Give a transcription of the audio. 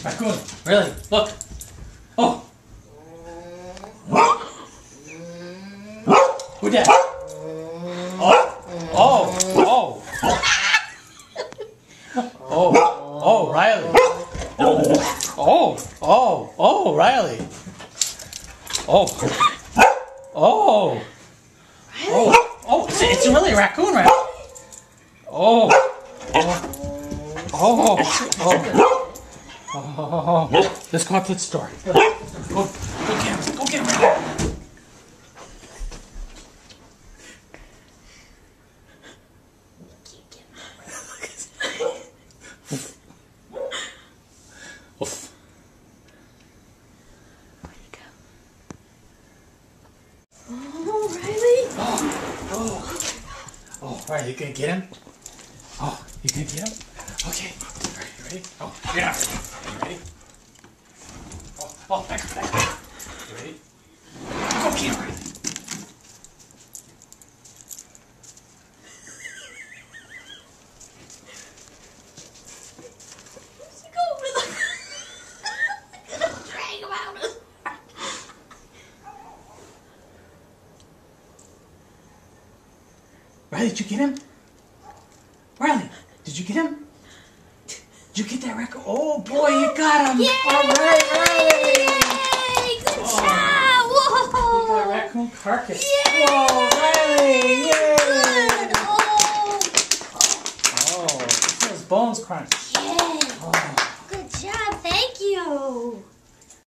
Raccoon, really? Look. Oh. Who that? Oh. Oh. Oh, Riley. Oh, Riley. Oh. Oh. Oh, it's really a raccoon, right? Oh. Let's go up to the store. Go get him. Go get him. Oh, Riley, you gonna get him? Oh, you gonna get him? Okay. You ready? Oh, yeah. You ready? Oh, back up. You ready? Go get him, Riley. Riley, did you get him? Riley, did you get him? Did you get that record? Oh boy, you got him! Yay! All right, Riley! Yay! Good job! Whoa! You got a raccoon carcass. Yay! Whoa, Riley! Yay! Good! Oh, look at those bones crunch. Yeah! Oh. Good job! Thank you!